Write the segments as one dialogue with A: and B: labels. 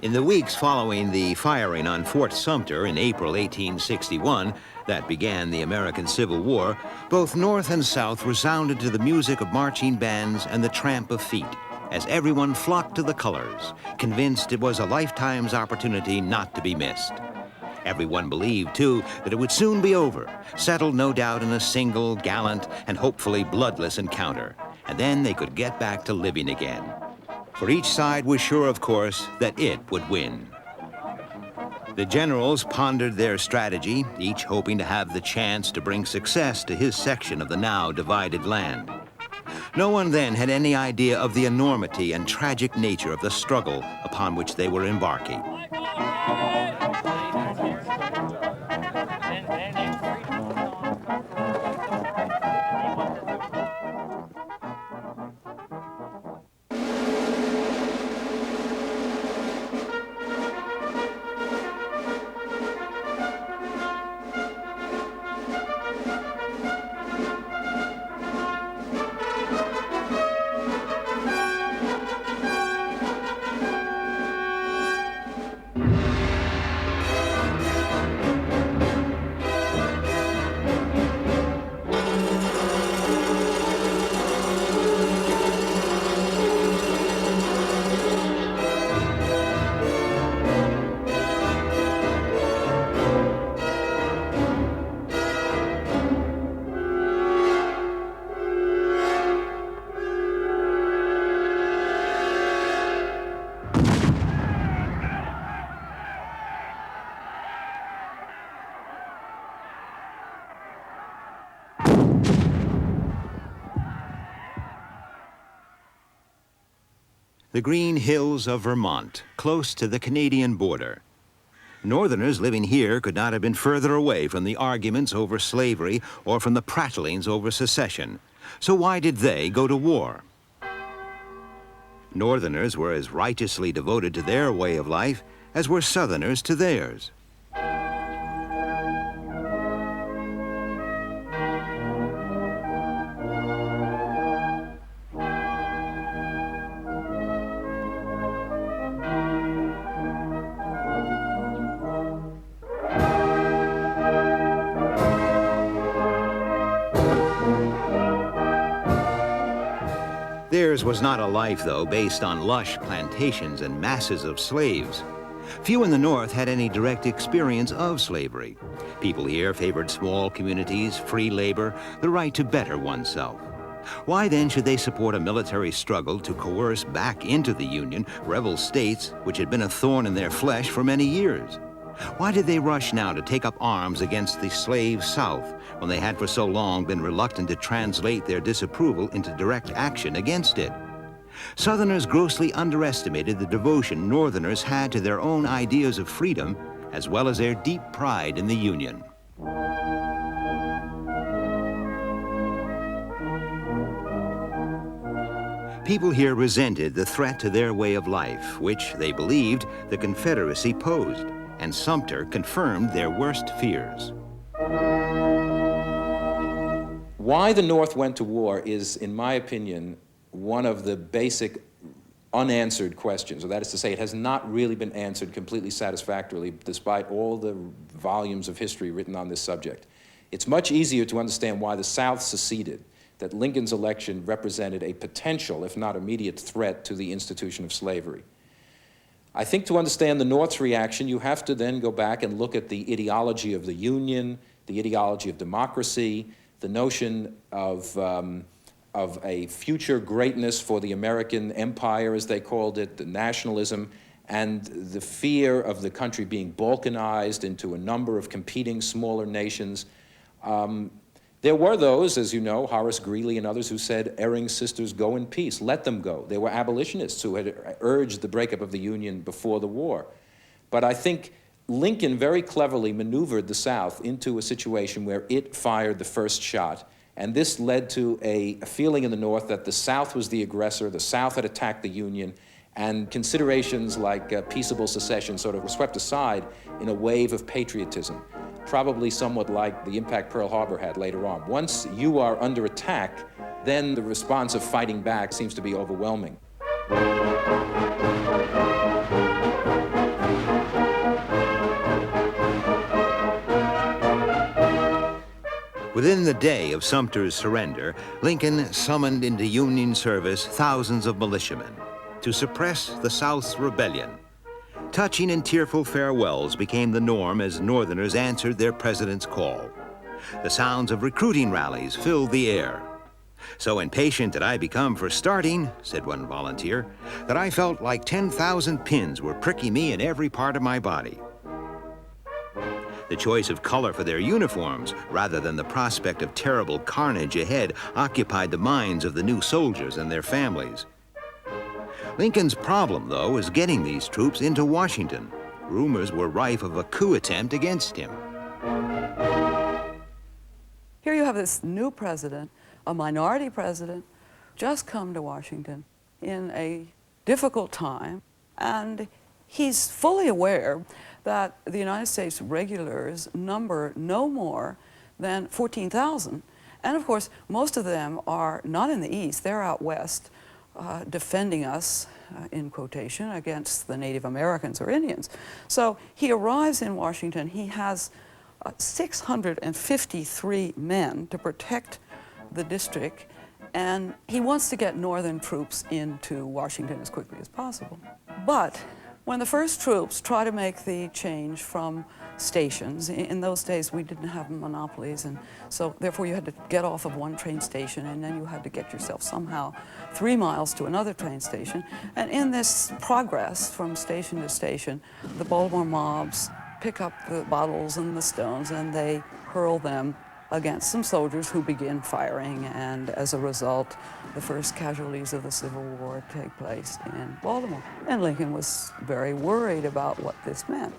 A: In the weeks following the firing on Fort Sumter in April 1861, that began the American Civil War, both North and South resounded to the music of marching bands and the tramp of feet, as everyone flocked to the colors, convinced it was a lifetime's opportunity not to be missed. Everyone believed, too, that it would soon be over, settled no doubt in a single, gallant, and hopefully bloodless encounter, and then they could get back to living again. For each side was sure, of course, that it would win. The generals pondered their strategy, each hoping to have the chance to bring success to his section of the now divided land. No one then had any idea of the enormity and tragic nature of the struggle upon which they were embarking. The green hills of Vermont, close to the Canadian border. Northerners living here could not have been further away from the arguments over slavery or from the prattlings over secession. So why did they go to war? Northerners were as righteously devoted to their way of life as were Southerners to theirs. Theirs was not a life, though, based on lush plantations and masses of slaves. Few in the North had any direct experience of slavery. People here favored small communities, free labor, the right to better oneself. Why then should they support a military struggle to coerce back into the Union rebel states which had been a thorn in their flesh for many years? Why did they rush now to take up arms against the slave South when they had for so long been reluctant to translate their disapproval into direct action against it? Southerners grossly underestimated the devotion Northerners had to their own ideas of freedom, as well as their deep pride in the Union. People here resented the threat to their way of life, which they believed the Confederacy posed, and Sumter confirmed their worst fears.
B: Why the North went to war is, in my opinion, one of the basic unanswered questions, or that is to say, it has not really been answered completely satisfactorily despite all the volumes of history written on this subject. It's much easier to understand why the South seceded, that Lincoln's election represented a potential, if not immediate, threat to the institution of slavery. I think to understand the North's reaction, you have to then go back and look at the ideology of the Union, the ideology of democracy, the notion of a future greatness for the American empire, as they called it, the nationalism, and the fear of the country being balkanized into a number of competing smaller nations. There were those, as you know, Horace Greeley and others, who said, erring sisters, go in peace, let them go. They were abolitionists who had urged the breakup of the Union before the war. But I think Lincoln very cleverly maneuvered the South into a situation where it fired the first shot, and this led to a feeling in the North that the South was the aggressor, the South had attacked the Union, and considerations like peaceable secession sort of were swept aside in a wave of patriotism, probably somewhat like the impact Pearl Harbor had later on. Once you are under attack, then the response of fighting back seems to be overwhelming.
A: Within the day of Sumter's surrender, Lincoln summoned into Union service thousands of militiamen to suppress the South's rebellion. Touching and tearful farewells became the norm as Northerners answered their president's call. The sounds of recruiting rallies filled the air. "So impatient did I become for starting," said one volunteer, "that I felt like 10,000 pins were pricking me in every part of my body." The choice of color for their uniforms, rather than the prospect of terrible carnage ahead, occupied the minds of the new soldiers and their families. Lincoln's problem, though, was getting these troops into Washington. Rumors were rife of a coup attempt against him.
C: Here you have this new president, a minority president, just come to Washington in a difficult time, and he's fully aware that the United States regulars number no more than 14,000. And of course, most of them are not in the East, they're out West, defending us, in quotation, against the Native Americans or Indians. So he arrives in Washington, he has 653 men to protect the district, and he wants to get Northern troops into Washington as quickly as possible. But when the first troops try to make the change from stations, in those days we didn't have monopolies, and so therefore you had to get off of one train station and then you had to get yourself somehow 3 miles to another train station. And in this progress from station to station, the Baltimore mobs pick up the bottles and the stones and they hurl them against some soldiers who begin firing, and as a result, the first casualties of the Civil War take place in Baltimore. And Lincoln was very worried about what this meant.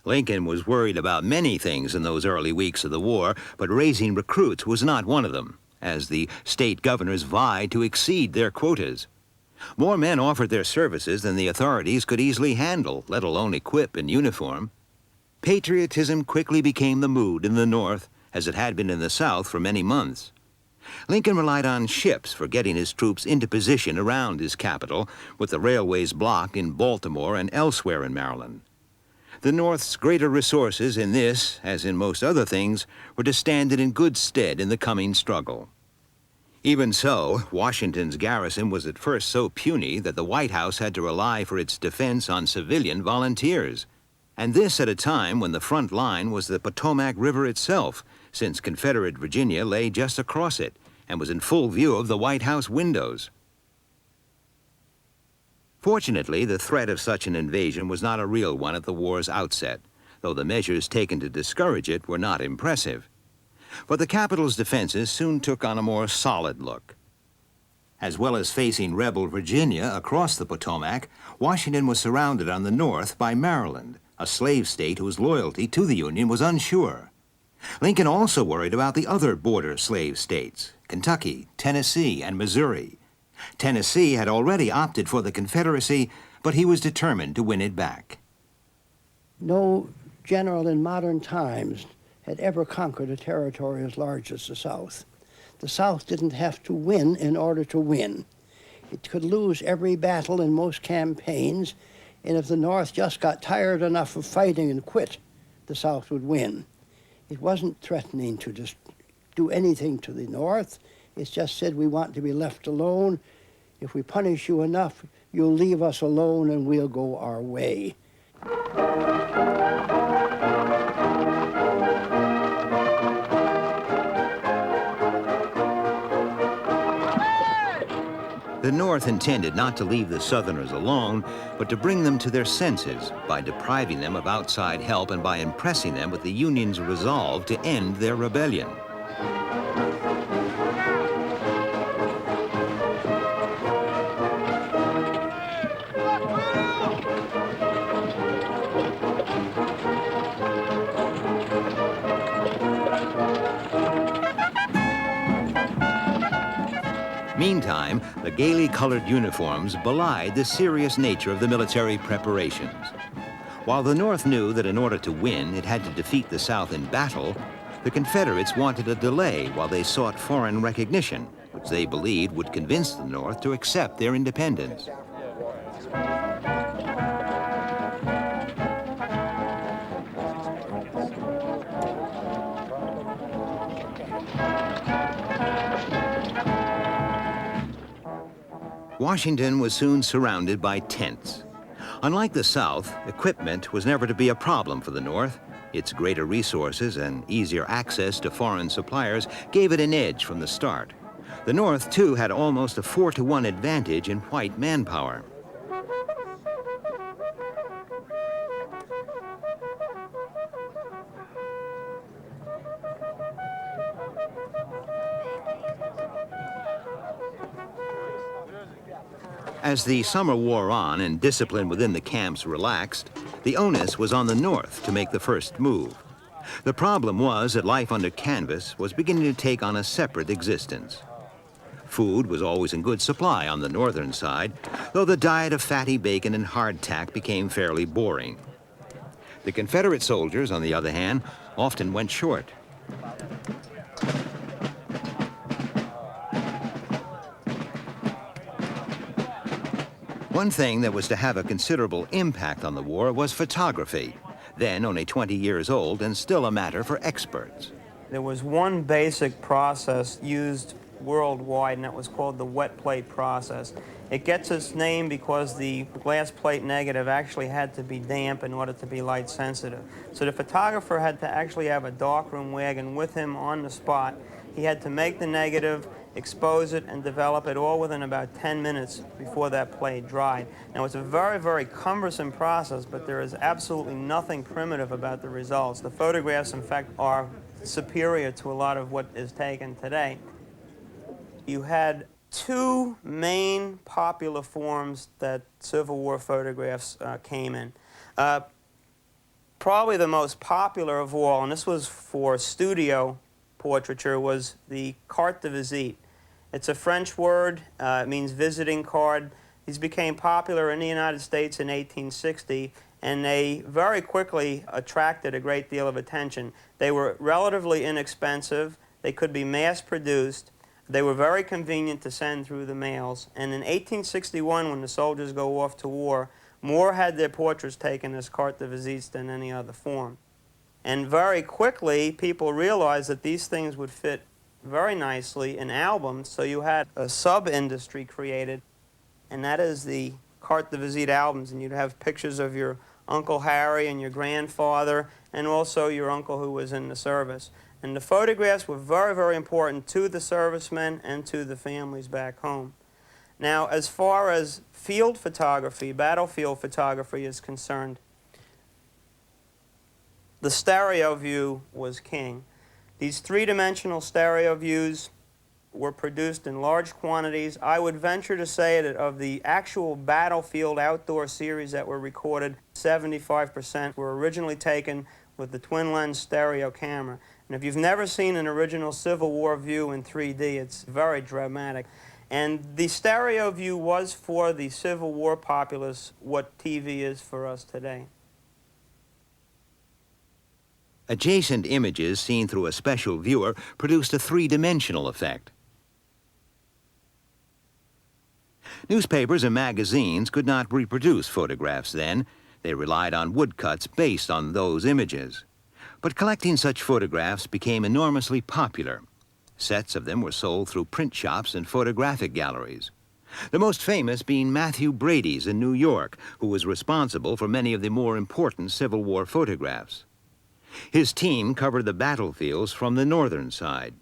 A: Lincoln was worried about many things in those early weeks of the war, but raising recruits was not one of them, as the state governors vied to exceed their quotas. More men offered their services than the authorities could easily handle, let alone equip and uniform. Patriotism quickly became the mood in the North, as it had been in the South for many months. Lincoln relied on ships for getting his troops into position around his capital, with the railways blocked in Baltimore and elsewhere in Maryland. The North's greater resources in this, as in most other things, were to stand it in good stead in the coming struggle. Even so, Washington's garrison was at first so puny that the White House had to rely for its defense on civilian volunteers. And this at a time when the front line was the Potomac River itself, since Confederate Virginia lay just across it and was in full view of the White House windows. Fortunately, the threat of such an invasion was not a real one at the war's outset, though the measures taken to discourage it were not impressive. But the capital's defenses soon took on a more solid look. As well as facing rebel Virginia across the Potomac, Washington was surrounded on the north by Maryland, a slave state whose loyalty to the Union was unsure. Lincoln also worried about the other border slave states, Kentucky, Tennessee, and Missouri. Tennessee had already opted for the Confederacy, but he was determined to win it back.
D: No general in modern times had ever conquered a territory as large as the South. The South didn't have to win in order to win. It could lose every battle in most campaigns, and if the North just got tired enough of fighting and quit, the South would win. It wasn't threatening to just do anything to the North. It just said, we want to be left alone. If we punish you enough, you'll leave us alone and we'll go our way.
A: The North intended not to leave the Southerners alone, but to bring them to their senses by depriving them of outside help and by impressing them with the Union's resolve to end their rebellion. Meantime, the gaily colored uniforms belied the serious nature of the military preparations. While the North knew that in order to win, it had to defeat the South in battle, the Confederates wanted a delay while they sought foreign recognition, which they believed would convince the North to accept their independence. Washington was soon surrounded by tents. Unlike the South, equipment was never to be a problem for the North. Its greater resources and easier access to foreign suppliers gave it an edge from the start. The North, too, had almost a 4-to-1 advantage in white manpower. As the summer wore on and discipline within the camps relaxed, the onus was on the North to make the first move. The problem was that life under canvas was beginning to take on a separate existence. Food was always in good supply on the northern side, though the diet of fatty bacon and hardtack became fairly boring. The Confederate soldiers, on the other hand, often went short. One thing that was to have a considerable impact on the war was photography, then only 20 years old and still a matter for experts.
E: There was one basic process used worldwide, and that was called the wet plate process. It gets its name because the glass plate negative actually had to be damp in order to be light sensitive. So the photographer had to actually have a darkroom wagon with him on the spot. He had to make the negative, expose it, and develop it all within about 10 minutes before that plate dried. Now, it's a very, very cumbersome process, but there is absolutely nothing primitive about the results. The photographs, in fact, are superior to a lot of what is taken today. You had two main popular forms that Civil War photographs came in. Probably the most popular of all, and this was for studio portraiture, was the carte de visite. It's a French word. It means visiting card. These became popular in the United States in 1860, and they very quickly attracted a great deal of attention. They were relatively inexpensive. They could be mass-produced. They were very convenient to send through the mails. And in 1861, when the soldiers go off to war, more had their portraits taken as carte de visites than any other form. And very quickly, people realized that these things would fit very nicely in albums, so you had a sub-industry created, and that is the carte de visite albums, and you'd have pictures of your Uncle Harry and your grandfather, and also your uncle who was in the service. And the photographs were very, very important to the servicemen and to the families back home. Now, as far as field photography, battlefield photography is concerned, the stereo view was king. These three-dimensional stereo views were produced in large quantities. I would venture to say that of the actual battlefield outdoor series that were recorded, 75% were originally taken with the twin-lens stereo camera. And if you've never seen an original Civil War view in 3D, it's very dramatic. And the stereo view was for the Civil War populace what TV is for us today.
A: Adjacent images seen through a special viewer produced a three-dimensional effect. Newspapers and magazines could not reproduce photographs then. They relied on woodcuts based on those images. But collecting such photographs became enormously popular. Sets of them were sold through print shops and photographic galleries. The most famous being Matthew Brady's in New York, who was responsible for many of the more important Civil War photographs. His team covered the battlefields from the northern side.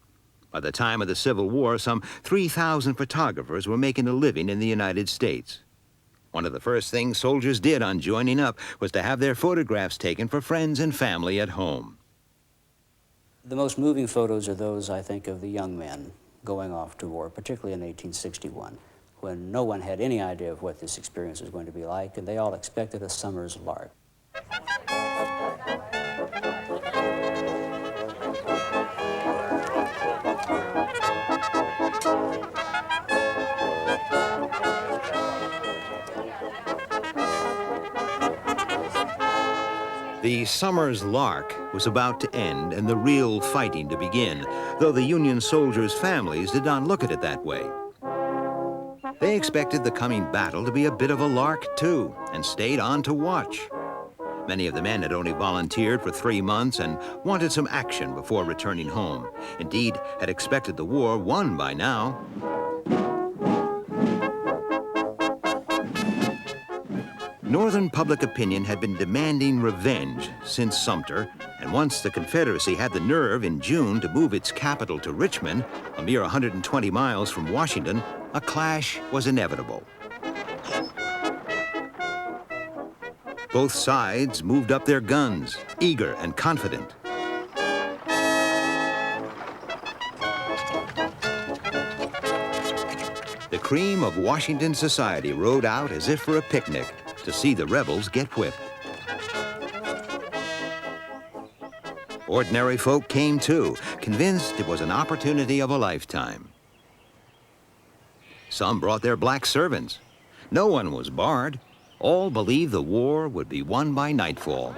A: By the time of the Civil War, some 3,000 photographers were making a living in the United States. One of the first things soldiers did on joining up was to have their photographs taken for friends and family at home.
F: The most moving photos are those, I think, of the young men going off to war, particularly in 1861, when no one had any idea of what this experience was going to be like, and they all expected a summer's lark.
A: The summer's lark was about to end and the real fighting to begin, though the Union soldiers' families did not look at it that way. They expected the coming battle to be a bit of a lark, too, and stayed on to watch. Many of the men had only volunteered for 3 months and wanted some action before returning home. Indeed, had expected the war won by now. Northern public opinion had been demanding revenge since Sumter, and once the Confederacy had the nerve in June to move its capital to Richmond, a mere 120 miles from Washington, a clash was inevitable. Both sides moved up their guns, eager and confident. The cream of Washington society rode out as if for a picnic to see the rebels get whipped. Ordinary folk came too, convinced it was an opportunity of a lifetime. Some brought their black servants. No one was barred. All believed the war would be won by nightfall.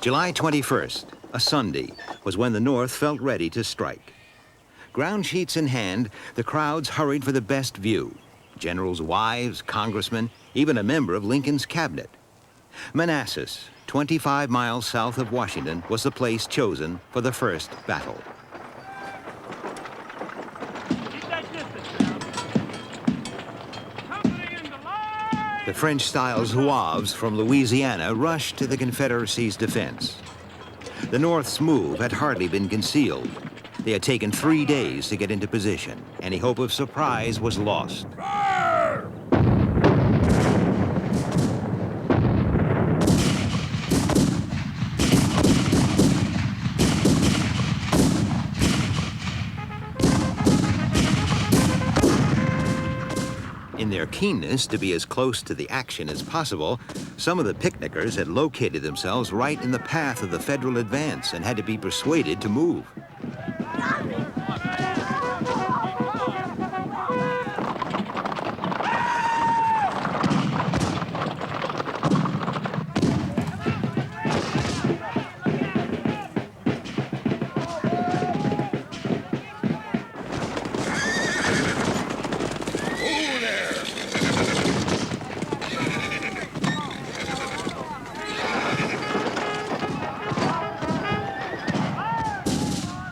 A: July 21st, a Sunday, was when the North felt ready to strike. Ground sheets in hand, the crowds hurried for the best view. Generals' wives, congressmen, even a member of Lincoln's cabinet. Manassas, 25 miles south of Washington, was the place chosen for the first battle. The French-style Zouaves from Louisiana rushed to the Confederacy's defense. The North's move had hardly been concealed. They had taken 3 days to get into position. Any hope of surprise was lost. In their keenness to be as close to the action as possible, some of the picnickers had located themselves right in the path of the Federal advance and had to be persuaded to move.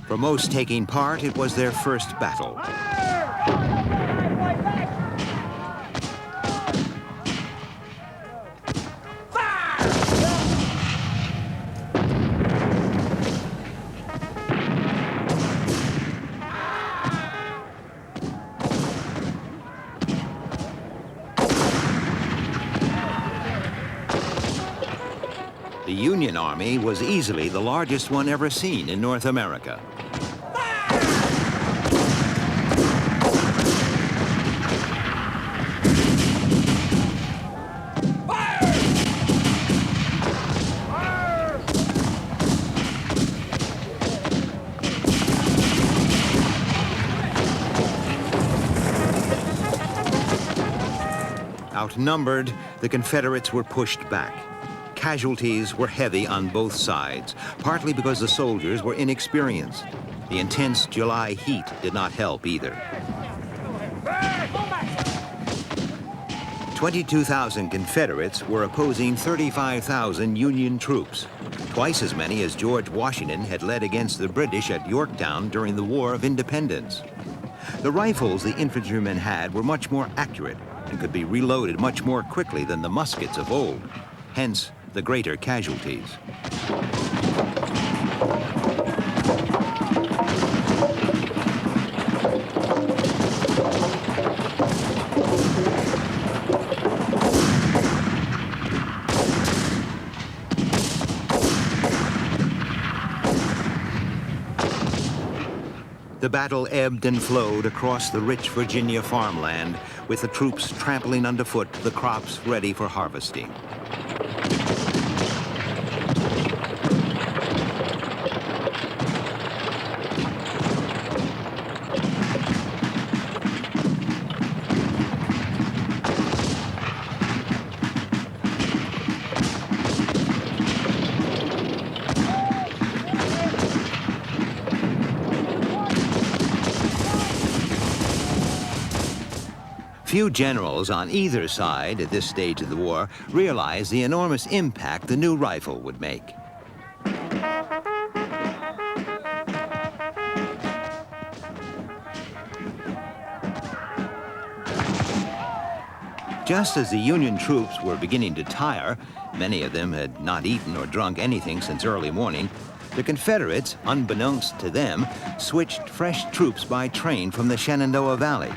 A: For most taking part, it was their first battle. The Union Army was easily the largest one ever seen in North America. Outnumbered, the Confederates were pushed back. Casualties were heavy on both sides, partly because the soldiers were inexperienced. The intense July heat did not help either. 22,000 Confederates were opposing 35,000 Union troops, twice as many as George Washington had led against the British at Yorktown during the War of Independence. The rifles the infantrymen had were much more accurate and could be reloaded much more quickly than the muskets of old, hence the greater casualties. The battle ebbed and flowed across the rich Virginia farmland, with the troops trampling underfoot the crops ready for harvesting. Few generals on either side at this stage of the war realized the enormous impact the new rifle would make. Just as the Union troops were beginning to tire, many of them had not eaten or drunk anything since early morning, the Confederates, unbeknownst to them, switched fresh troops by train from the Shenandoah Valley.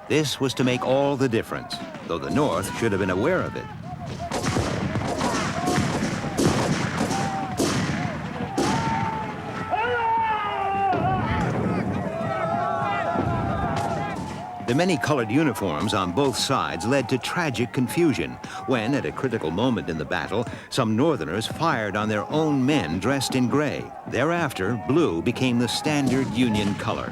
A: This was to make all the difference, though the North should have been aware of it. The many colored uniforms on both sides led to tragic confusion when, at a critical moment in the battle, some Northerners fired on their own men dressed in gray. Thereafter, blue became the standard Union color.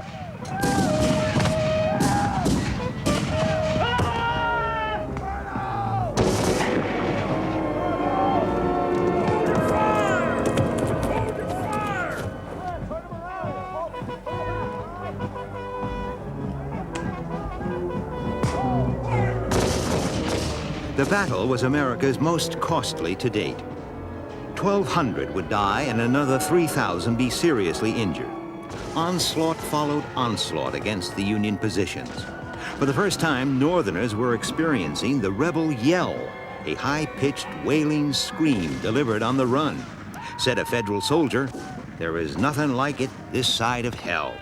A: The battle was America's most costly to date. 1,200 would die and another 3,000 be seriously injured. Onslaught followed onslaught against the Union positions. For the first time, Northerners were experiencing the rebel yell, a high-pitched wailing scream delivered on the run. Said a Federal soldier, "There is nothing like it this side of hell."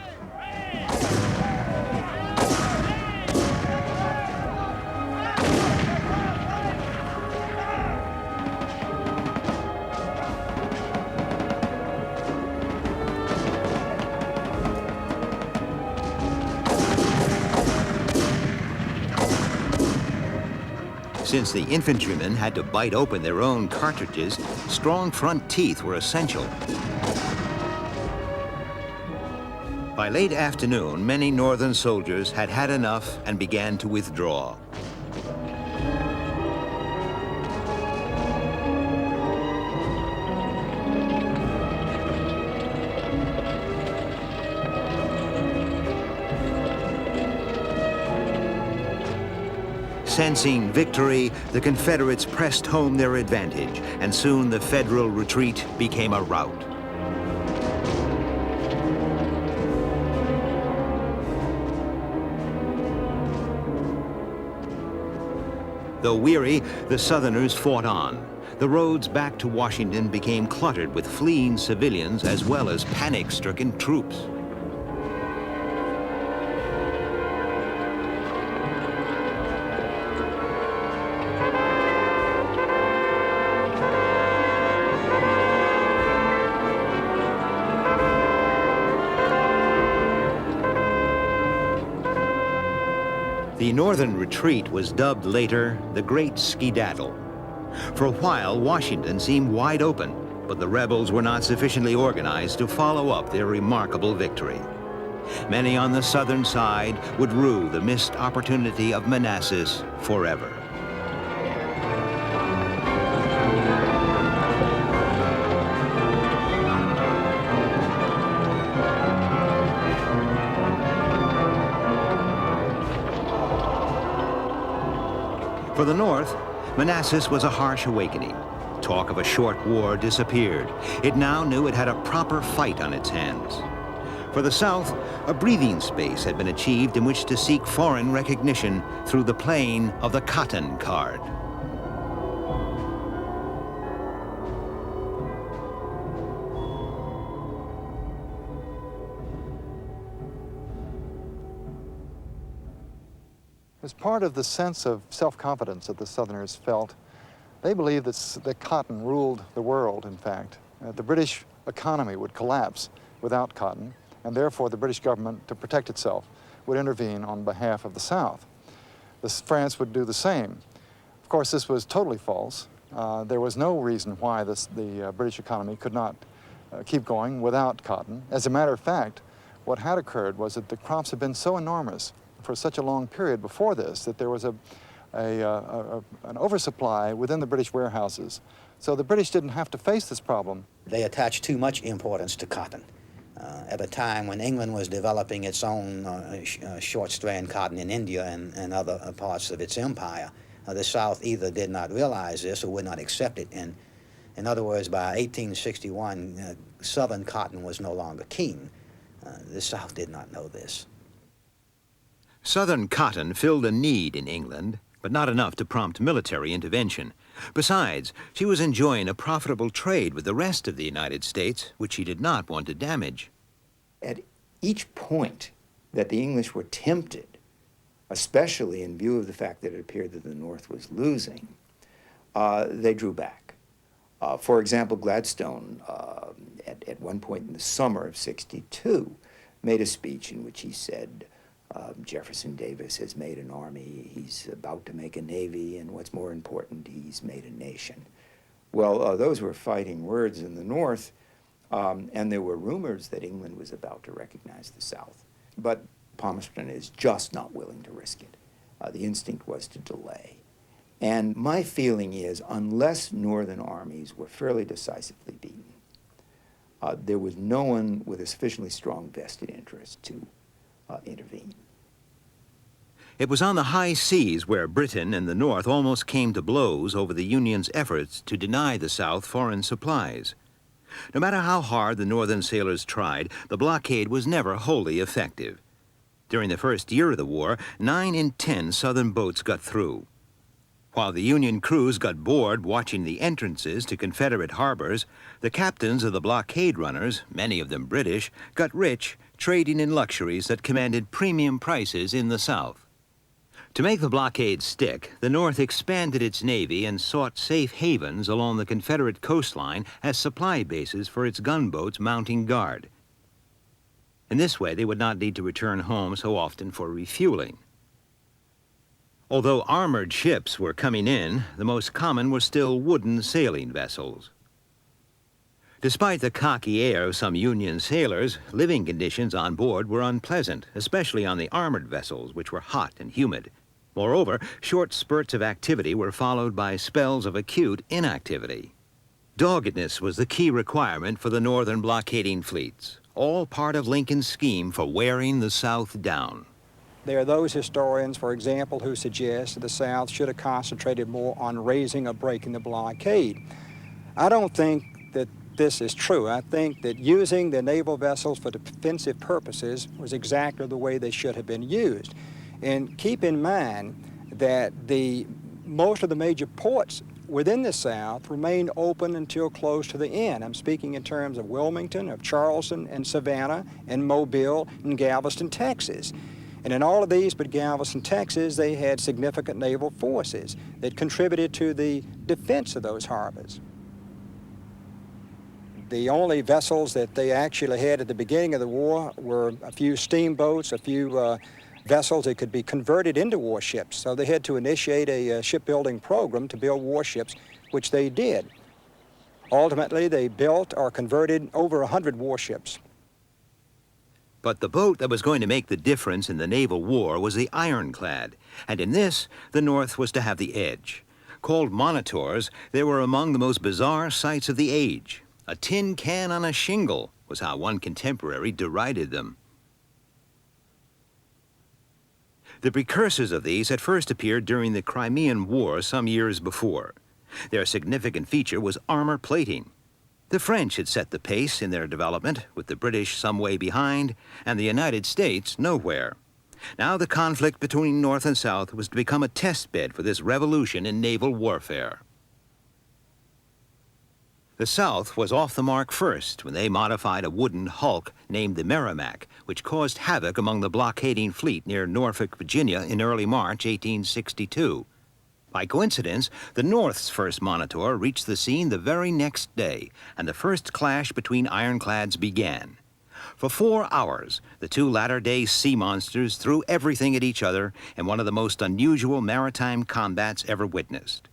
A: Since the infantrymen had to bite open their own cartridges, strong front teeth were essential. By late afternoon, many Northern soldiers had had enough and began to withdraw. Sensing victory, the Confederates pressed home their advantage, and soon the Federal retreat became a rout. Though weary, the Southerners fought on. The roads back to Washington became cluttered with fleeing civilians as well as panic-stricken troops. The Northern retreat was dubbed later the Great Skedaddle. For a while, Washington seemed wide open, but the rebels were not sufficiently organized to follow up their remarkable victory. Many on the Southern side would rue the missed opportunity of Manassas forever. For the North, Manassas was a harsh awakening. Talk of a short war disappeared. It now knew it had a proper fight on its hands. For the South, a breathing space had been achieved in which to seek foreign recognition through the playing of the Cotton card.
G: As part of the sense of self-confidence that the Southerners felt, they believed that cotton ruled the world, in fact. The British economy would collapse without cotton, and therefore the British government, to protect itself, would intervene on behalf of the South. France would do the same. Of course, this was totally false. There was no reason why the British economy could not keep going without cotton. As a matter of fact, what had occurred was that the crops had been so enormous for such a long period before this that there was an oversupply within the British warehouses. So the British didn't have to face this problem.
H: They attached too much importance to cotton. at a time when England was developing its own short strand cotton in India and other parts of its empire. The South either did not realize this or would not accept it. And in other words, by 1861, Southern cotton was no longer king. The South did not know this.
A: Southern cotton filled a need in England, but not enough to prompt military intervention. Besides, she was enjoying a profitable trade with the rest of the United States, which she did not want to damage.
I: At each point that the English were tempted, especially in view of the fact that it appeared that the North was losing, they drew back. For example, Gladstone, at one point in the summer of '62, made a speech in which he said, Jefferson Davis has made an army, he's about to make a navy, and what's more important, he's made a nation. Well, those were fighting words in the North, and there were rumors that England was about to recognize the South. But Palmerston is just not willing to risk it. The instinct was to delay. And my feeling is, unless Northern armies were fairly decisively beaten, there was no one with a sufficiently strong vested interest to intervene.
A: It was on the high seas where Britain and the North almost came to blows over the Union's efforts to deny the South foreign supplies. No matter how hard the Northern sailors tried, the blockade was never wholly effective. During the first year of the war, 9 in 10 Southern boats got through. While the Union crews got bored watching the entrances to Confederate harbors, the captains of the blockade runners, many of them British, got rich trading in luxuries that commanded premium prices in the South. To make the blockade stick, the North expanded its navy and sought safe havens along the Confederate coastline as supply bases for its gunboats mounting guard. In this way, they would not need to return home so often for refueling. Although armored ships were coming in, the most common were still wooden sailing vessels. Despite the cocky air of some Union sailors, living conditions on board were unpleasant, especially on the armored vessels, which were hot and humid. Moreover, short spurts of activity were followed by spells of acute inactivity. Doggedness was the key requirement for the Northern blockading fleets, all part of Lincoln's scheme for wearing the South down.
J: There are those historians, for example, who suggest that the South should have concentrated more on raising or breaking the blockade. I don't think that this is true. I think that using the naval vessels for defensive purposes was exactly the way they should have been used. And keep in mind that most of the major ports within the South remained open until close to the end. I'm speaking in terms of Wilmington, of Charleston, and Savannah, and Mobile, and Galveston, Texas. And in all of these but Galveston, Texas, they had significant naval forces that contributed to the defense of those harbors. The only vessels that they actually had at the beginning of the war were a few steamboats, a few vessels that could be converted into warships. So they had to initiate a shipbuilding program to build warships, which they did. Ultimately, they built or converted over 100 warships.
A: But the boat that was going to make the difference in the naval war was the ironclad, and in this, the North was to have the edge. Called monitors, they were among the most bizarre sights of the age. A tin can on a shingle was how one contemporary derided them. The precursors of these had first appeared during the Crimean War some years before. Their significant feature was armor plating. The French had set the pace in their development, with the British some way behind, and the United States nowhere. Now the conflict between North and South was to become a test bed for this revolution in naval warfare. The South was off the mark first when they modified a wooden hulk named the Merrimac, which caused havoc among the blockading fleet near Norfolk, Virginia in early March 1862. By coincidence, the North's first Monitor reached the scene the very next day, and the first clash between ironclads began. For 4 hours, the two latter-day sea monsters threw everything at each other in one of the most unusual maritime combats ever witnessed.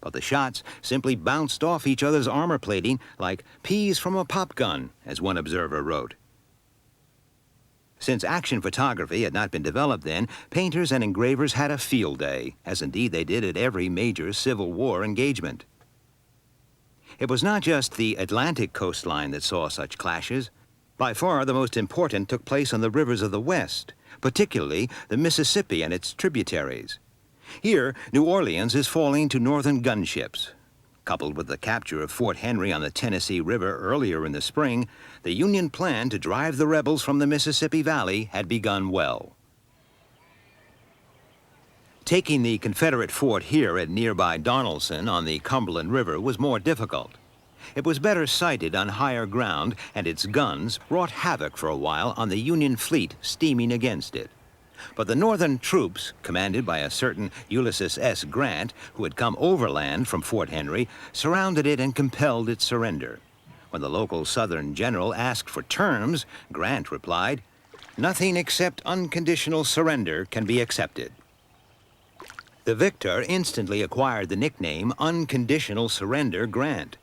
A: But the shots simply bounced off each other's armor plating like peas from a pop gun, as one observer wrote. Since action photography had not been developed then, painters and engravers had a field day, as indeed they did at every major Civil War engagement. It was not just the Atlantic coastline that saw such clashes. By far, the most important took place on the rivers of the West, particularly the Mississippi and its tributaries. Here, New Orleans is falling to Northern gunships. Coupled with the capture of Fort Henry on the Tennessee River earlier in the spring, the Union plan to drive the rebels from the Mississippi Valley had begun well. Taking the Confederate fort here at nearby Donelson on the Cumberland River was more difficult. It was better sighted on higher ground, and its guns wrought havoc for a while on the Union fleet steaming against it. But the Northern troops, commanded by a certain Ulysses S. Grant, who had come overland from Fort Henry, surrounded it and compelled its surrender. When the local Southern general asked for terms, Grant replied, "Nothing except unconditional surrender can be accepted." The victor instantly acquired the nickname Unconditional Surrender Grant.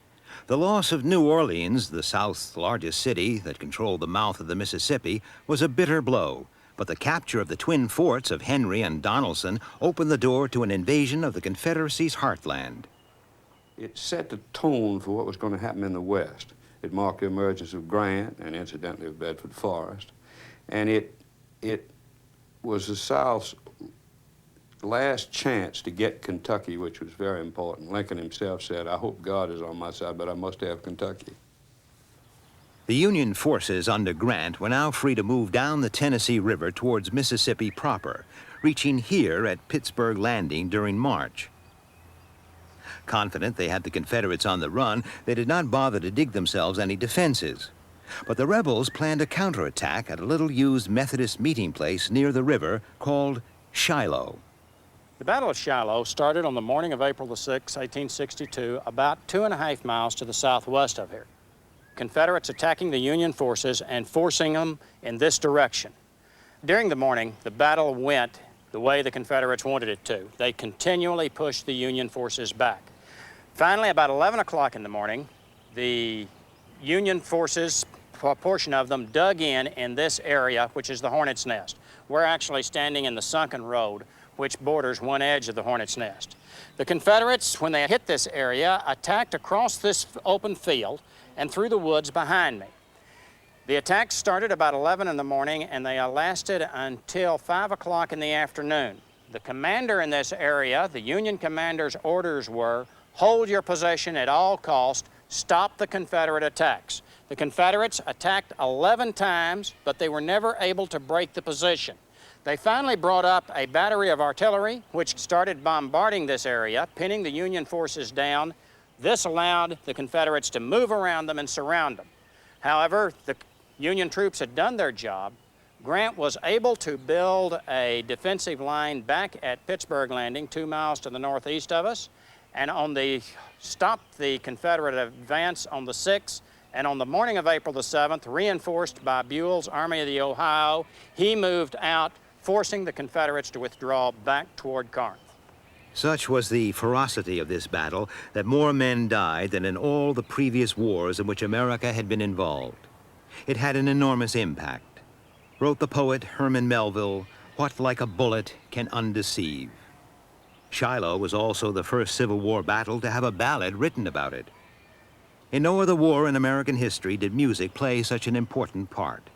A: The loss of New Orleans, the South's largest city that controlled the mouth of the Mississippi, was a bitter blow, but the capture of the twin forts of Henry and Donelson opened the door to an invasion of the Confederacy's heartland.
K: It set the tone for what was going to happen in the West. It marked the emergence of Grant and incidentally of Bedford Forrest, and it was the South's last chance to get Kentucky, which was very important. Lincoln himself said, "I hope God is on my side, but I must have Kentucky."
A: The Union forces under Grant were now free to move down the Tennessee River towards Mississippi proper, reaching here at Pittsburgh Landing during March. Confident they had the Confederates on the run, they did not bother to dig themselves any defenses. But the rebels planned a counterattack at a little-used Methodist meeting place near the river called Shiloh.
L: The Battle of Shiloh started on the morning of April the 6th, 1862, about 2.5 miles to the southwest of here. Confederates attacking the Union forces and forcing them in this direction. During the morning, the battle went the way the Confederates wanted it to. They continually pushed the Union forces back. Finally, about 11 o'clock in the morning, the Union forces, a portion of them, dug in this area, which is the Hornet's Nest. We're actually standing in the sunken road, which borders one edge of the Hornet's Nest. The Confederates, when they hit this area, attacked across this open field and through the woods behind me. The attack started about 11 in the morning, and they lasted until 5 o'clock in the afternoon. The commander in this area, the Union commander's orders were, hold your position at all costs, stop the Confederate attacks. The Confederates attacked 11 times, but they were never able to break the position. They finally brought up a battery of artillery, which started bombarding this area, pinning the Union forces down. This allowed the Confederates to move around them and surround them. However, the Union troops had done their job. Grant was able to build a defensive line back at Pittsburgh Landing, 2 miles to the northeast of us, and stopped the Confederate advance on the 6th, and on the morning of April the 7th, reinforced by Buell's Army of the Ohio, he moved out, forcing the Confederates to withdraw back toward Corinth.
A: Such was the ferocity of this battle that more men died than in all the previous wars in which America had been involved. It had an enormous impact. Wrote the poet Herman Melville, "What like a bullet can undeceive?" Shiloh was also the first Civil War battle to have a ballad written about it. In no other war in American history did music play such an important part.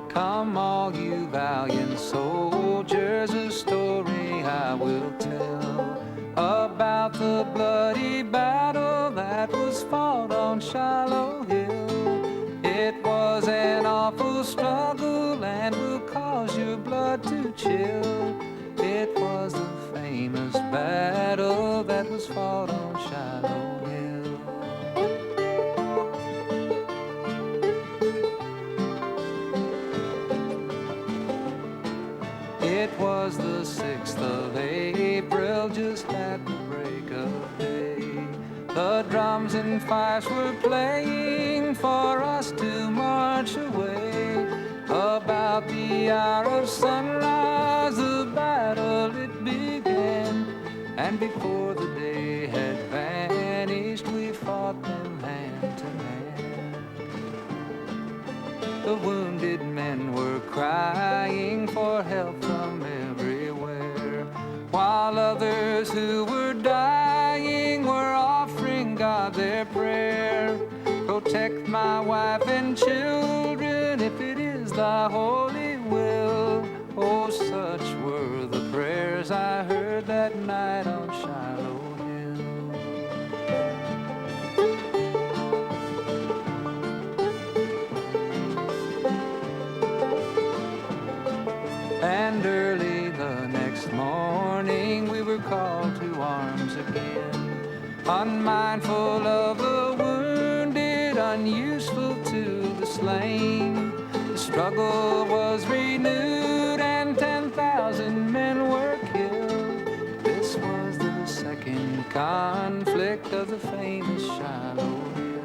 M: Come all you valiant soldiers, a story I will tell about the bloody battle that was fought on Shiloh Hill. It was an awful struggle and will cause your blood to chill. It was the famous battle that was fought on Shiloh Hill. It was the 6th of April, just at the break of day. The drums and fifes were playing for us to march away. About the hour of sunrise, the battle it began, and before the day had vanished, we fought them hand to hand. The wounded men were crying for help from everywhere, while others who were my wife and children, if it is thy holy will. Oh, such were the prayers I heard that night on Shiloh Hill. And early the next morning we were called to arms again, unmindful of the wounded, unuseful to the slain. The struggle was renewed and 10,000 men were killed. This was the second conflict of the famous Shiloh Hill.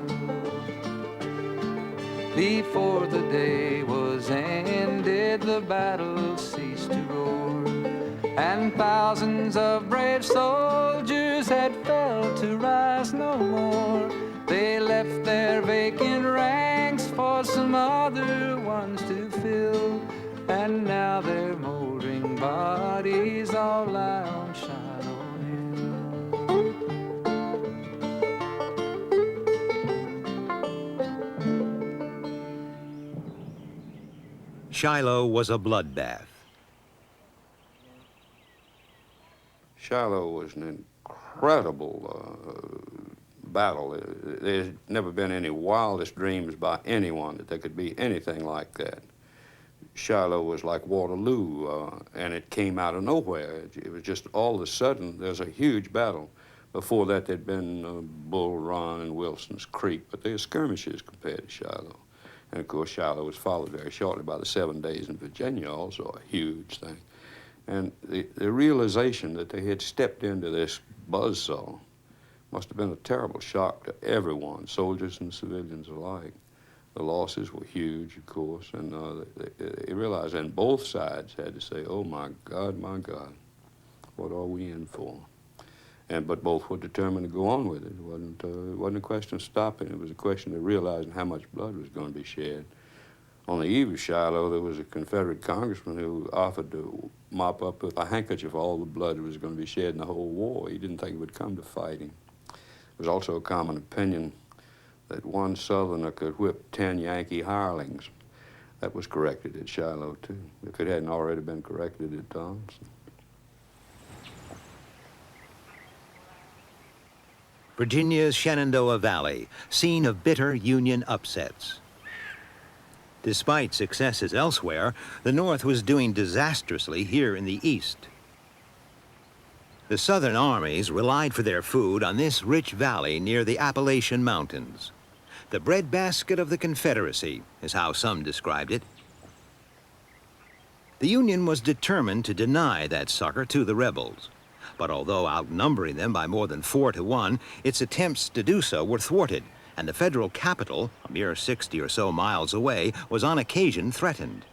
M: Before the day was ended, the battle ceased to roar, and thousands of brave soldiers had fell to rise no more. They left their vacant ranks for some other ones to fill, and now their moldering bodies all lie on Shiloh Hill.
A: Shiloh was a bloodbath.
K: Shiloh was an incredible battle. There's never been any wildest dreams by anyone that there could be anything like that. Shiloh was like Waterloo, and it came out of nowhere. It was just all of a sudden, there's a huge battle. Before that, there'd been Bull Run and Wilson's Creek, but they were skirmishes compared to Shiloh. And of course, Shiloh was followed very shortly by the 7 days in Virginia, also a huge thing. And the realization that they had stepped into this buzzsaw must have been a terrible shock to everyone, soldiers and civilians alike. The losses were huge, of course, and they realized, and both sides had to say, oh my God, what are we in for? But both were determined to go on with it. It wasn't a question of stopping. It was a question of realizing how much blood was going to be shed. On the eve of Shiloh, there was a Confederate congressman who offered to mop up with a handkerchief all the blood that was going to be shed in the whole war. He didn't think it would come to fighting. It was also a common opinion that one Southerner could whip 10 Yankee hirelings. That was corrected at Shiloh, too, if it hadn't already been corrected at Donelson.
A: Virginia's Shenandoah Valley, scene of bitter Union upsets. Despite successes elsewhere, the North was doing disastrously here in the East. The Southern armies relied for their food on this rich valley near the Appalachian Mountains. The breadbasket of the Confederacy is how some described it. The Union was determined to deny that succor to the rebels. But although outnumbering them by more than 4 to 1, its attempts to do so were thwarted, and the federal capital, a mere 60 or so miles away, was on occasion threatened.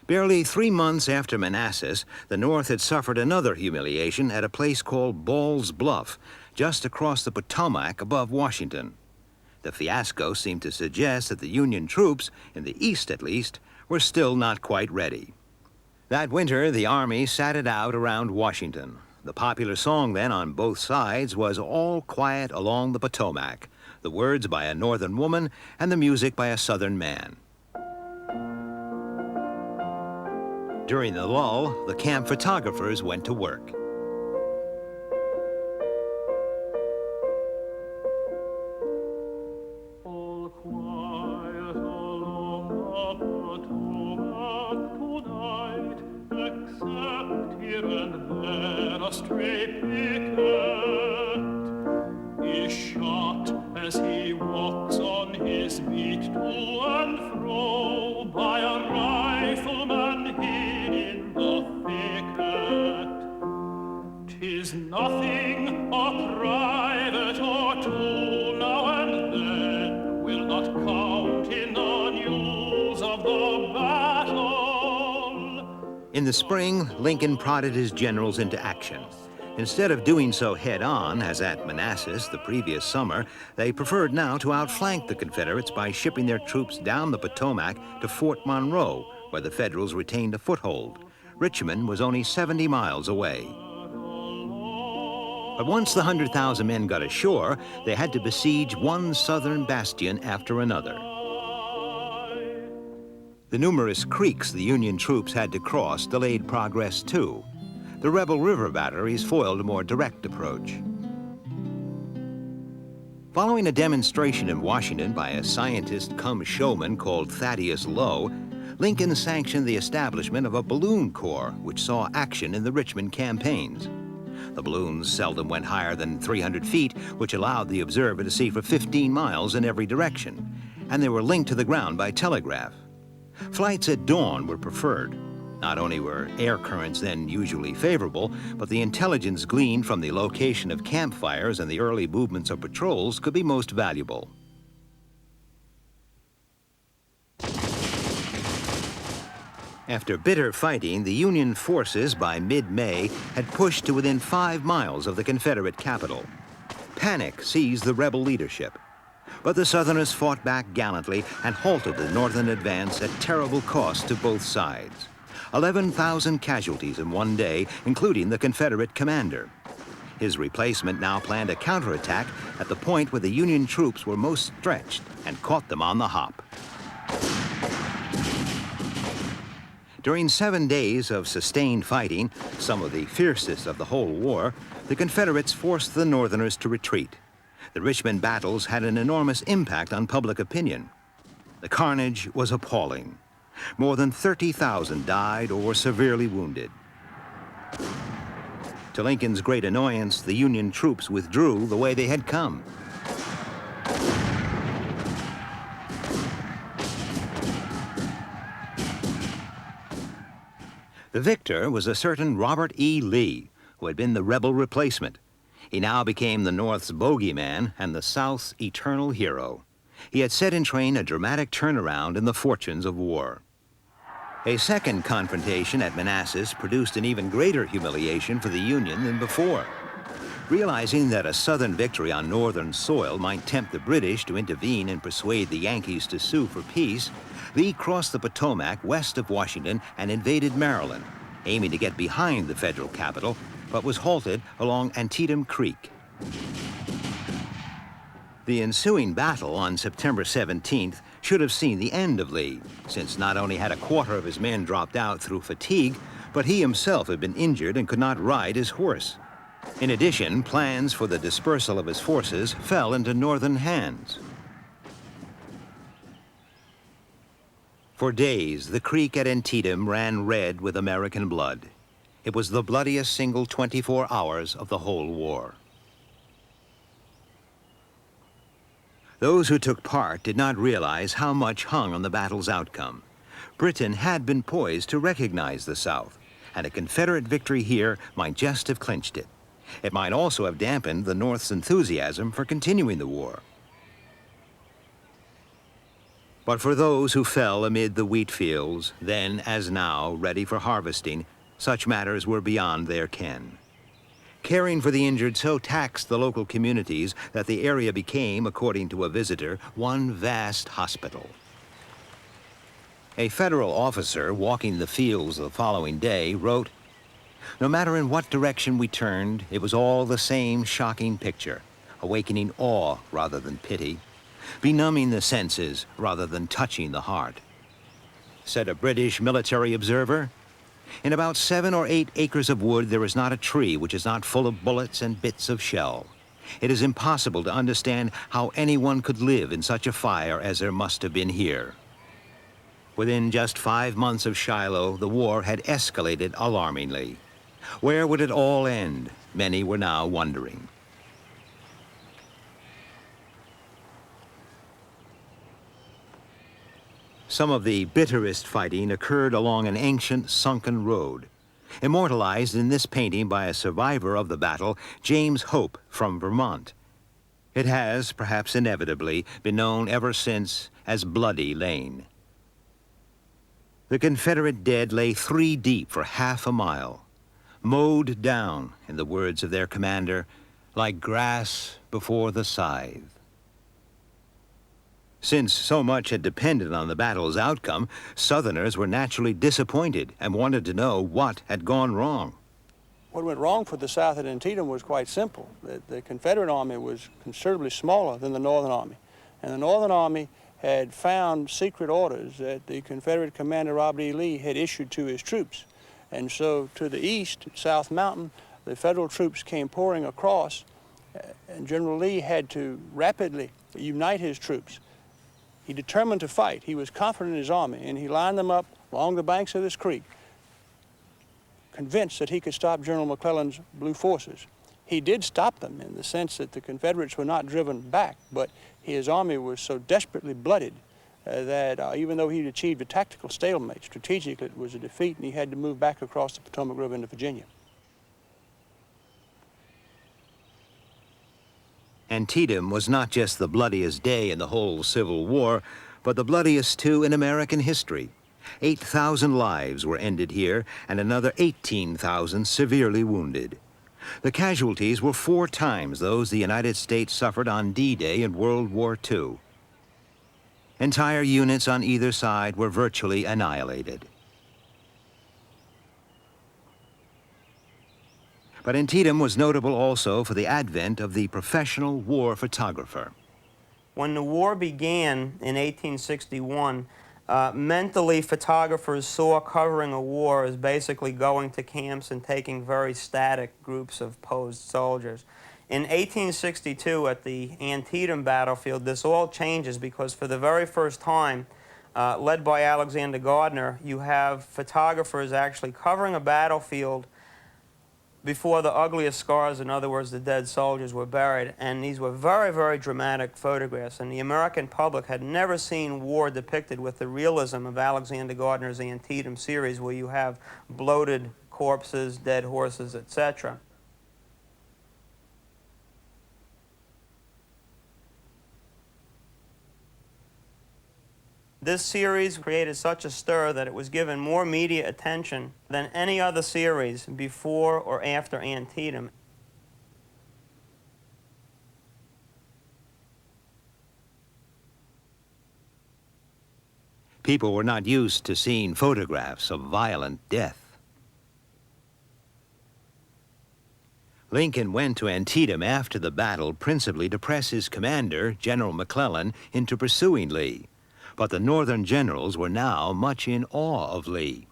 A: Barely 3 months after Manassas, the North had suffered another humiliation at a place called Ball's Bluff, just across the Potomac above Washington. The fiasco seemed to suggest that the Union troops, in the East at least, were still not quite ready. That winter, the Army sat it out around Washington. The popular song then on both sides was All Quiet Along the Potomac, the words by a Northern woman and the music by a Southern man. During the lull, the camp photographers went to work.
N: All quiet along the Potomac tonight, except here and there a stray picket is shot as he walks on his beat to and fro by a rifleman hid in the thicket. 'Tis nothing, a private or two now and then will not count in the news of the battle.
A: In the spring, Lincoln prodded his generals into action. Instead of doing so head-on, as at Manassas the previous summer, they preferred now to outflank the Confederates by shipping their troops down the Potomac to Fort Monroe, where the Federals retained a foothold. Richmond was only 70 miles away. But once the 100,000 men got ashore, they had to besiege one southern bastion after another. The numerous creeks the Union troops had to cross delayed progress too. The rebel river batteries foiled a more direct approach. Following a demonstration in Washington by a scientist-cum-showman called Thaddeus Lowe, Lincoln sanctioned the establishment of a balloon corps, which saw action in the Richmond campaigns. The balloons seldom went higher than 300 feet, which allowed the observer to see for 15 miles in every direction, and they were linked to the ground by telegraph. Flights at dawn were preferred. Not only were air currents then usually favorable, but the intelligence gleaned from the location of campfires and the early movements of patrols could be most valuable. After bitter fighting, the Union forces by mid-May had pushed to within 5 miles of the Confederate capital. Panic seized the rebel leadership. But the Southerners fought back gallantly and halted the Northern advance at terrible cost to both sides. 11,000 casualties in one day, including the Confederate commander. His replacement now planned a counterattack at the point where the Union troops were most stretched and caught them on the hop. During 7 days of sustained fighting, some of the fiercest of the whole war, the Confederates forced the Northerners to retreat. The Richmond battles had an enormous impact on public opinion. The carnage was appalling. More than 30,000 died or were severely wounded. To Lincoln's great annoyance, the Union troops withdrew the way they had come. The victor was a certain Robert E. Lee, who had been the rebel replacement. He now became the North's bogeyman and the South's eternal hero. He had set in train a dramatic turnaround in the fortunes of war. A second confrontation at Manassas produced an even greater humiliation for the Union than before. Realizing that a Southern victory on Northern soil might tempt the British to intervene and persuade the Yankees to sue for peace, Lee crossed the Potomac west of Washington and invaded Maryland, aiming to get behind the federal capital, but was halted along Antietam Creek. The ensuing battle on September 17th should have seen the end of Lee, since not only had a quarter of his men dropped out through fatigue, but he himself had been injured and could not ride his horse. In addition, plans for the dispersal of his forces fell into Northern hands. For days, the creek at Antietam ran red with American blood. It was the bloodiest single 24 hours of the whole war. Those who took part did not realize how much hung on the battle's outcome. Britain had been poised to recognize the South, and a Confederate victory here might just have clinched it. It might also have dampened the North's enthusiasm for continuing the war. But for those who fell amid the wheat fields, then as now ready for harvesting, such matters were beyond their ken. Caring for the injured so taxed the local communities that the area became, according to a visitor, one vast hospital. A federal officer walking the fields the following day wrote, "No matter in what direction we turned, it was all the same shocking picture, awakening awe rather than pity, benumbing the senses rather than touching the heart." Said a British military observer, "In about 7 or 8 acres of wood, there is not a tree which is not full of bullets and bits of shell. It is impossible to understand how anyone could live in such a fire as there must have been here." Within just 5 months of Shiloh, the war had escalated alarmingly. Where would it all end? Many were now wondering. Some of the bitterest fighting occurred along an ancient sunken road. Immortalized in this painting by a survivor of the battle, James Hope from Vermont. It has, perhaps inevitably, been known ever since as Bloody Lane. The Confederate dead lay 3 deep for half a mile, mowed down, in the words of their commander, like grass before the scythe. Since so much had depended on the battle's outcome, Southerners were naturally disappointed and wanted to know what had gone wrong.
O: What went wrong for the South at Antietam was quite simple. The Confederate Army was considerably smaller than the Northern Army. And the Northern Army had found secret orders that the Confederate commander Robert E. Lee had issued to his troops. And so to the east, at South Mountain, the Federal troops came pouring across, and General Lee had to rapidly unite his troops. He determined to fight. He was confident in his army, and he lined them up along the banks of this creek, convinced that he could stop General McClellan's blue forces. He did stop them in the sense that the Confederates were not driven back, but his army was so desperately blooded that even though he'd achieved a tactical stalemate, strategically it was a defeat, and he had to move back across the Potomac River into Virginia.
A: Antietam was not just the bloodiest day in the whole Civil War, but the bloodiest too in American history. 8,000 lives were ended here, and another 18,000 severely wounded. The casualties were 4 times those the United States suffered on D-Day in World War II. Entire units on either side were virtually annihilated. But Antietam was notable also for the advent of the professional war photographer.
E: When the war began in 1861, mentally photographers saw covering a war as basically going to camps and taking very static groups of posed soldiers. In 1862, at the Antietam battlefield, this all changes because for the very first time, led by Alexander Gardner, you have photographers actually covering a battlefield before the ugliest scars, in other words, the dead soldiers, were buried. And these were very, very dramatic photographs. And the American public had never seen war depicted with the realism of Alexander Gardner's Antietam series, where you have bloated corpses, dead horses, etc. This series created such a stir that it was given more media attention than any other series before or after Antietam.
A: People were not used to seeing photographs of violent death. Lincoln went to Antietam after the battle principally to press his commander, General McClellan, into pursuing Lee. But the Northern generals were now much in awe of Lee.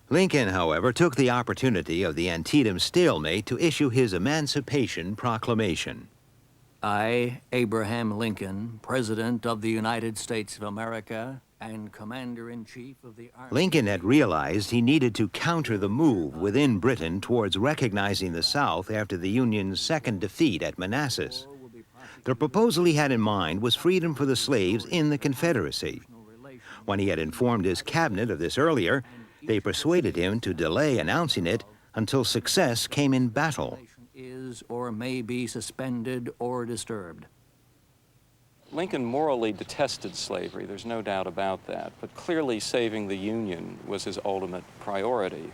A: Lincoln, however, took the opportunity of the Antietam stalemate to issue his Emancipation Proclamation.
P: I, Abraham Lincoln, President of the United States of America and Commander-in-Chief of the Army.
A: Lincoln had realized he needed to counter the move within Britain towards recognizing the South after the Union's second defeat at Manassas. The proposal he had in mind was freedom for the slaves in the Confederacy. When he had informed his cabinet of this earlier, they persuaded him to delay announcing it until success came in battle.
P: Is or may be suspended or disturbed.
Q: Lincoln morally detested slavery, there's no doubt about that, but clearly saving the Union was his ultimate priority.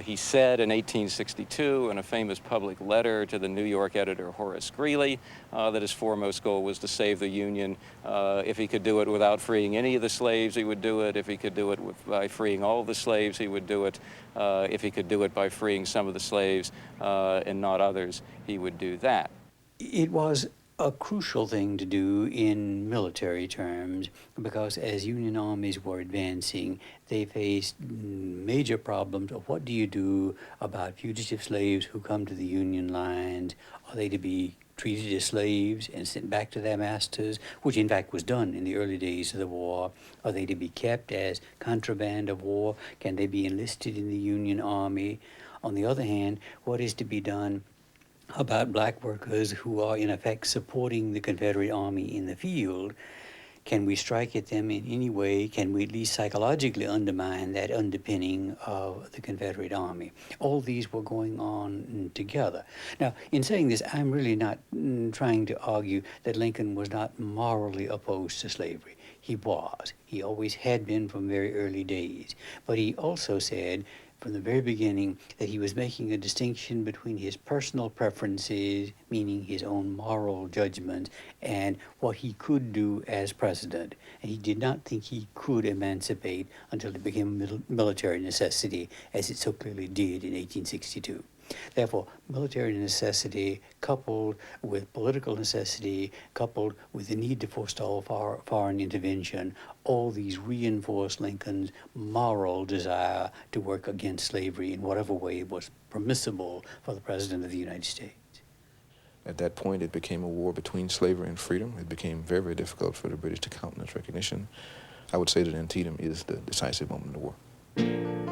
Q: He said in 1862 in a famous public letter to the New York editor Horace Greeley that his foremost goal was to save the Union. If he could do it without freeing any of the slaves, he would do it. If he could do it by freeing all of the slaves, he would do it. If he could do it by freeing some of the slaves and not others, he would do that.
F: It was a crucial thing to do in military terms because as Union armies were advancing, they faced major problems of what do you do about fugitive slaves who come to the Union lines? Are they to be treated as slaves and sent back to their masters, which in fact was done in the early days of the war? Are they to be kept as contraband of war? Can they be enlisted in the Union Army? On the other hand, what is to be done about black workers who are in effect supporting the Confederate Army in the field? Can we strike at them in any way? Can we at least psychologically undermine that underpinning of the Confederate Army? All these were going on together. Now, in saying this, I'm really not trying to argue that Lincoln was not morally opposed to slavery. He was. He always had been from very early days. But he also said from the very beginning that he was making a distinction between his personal preferences, meaning his own moral judgment, and what he could do as president. And he did not think he could emancipate until it became a military necessity, as it so clearly did in 1862. Therefore, military necessity coupled with political necessity, coupled with the need to forestall foreign intervention, all these reinforced Lincoln's moral desire to work against slavery in whatever way was permissible for the President of the United States.
R: At that point, it became a war between slavery and freedom. It became very, very difficult for the British to countenance recognition. I would say that Antietam is the decisive moment in the war.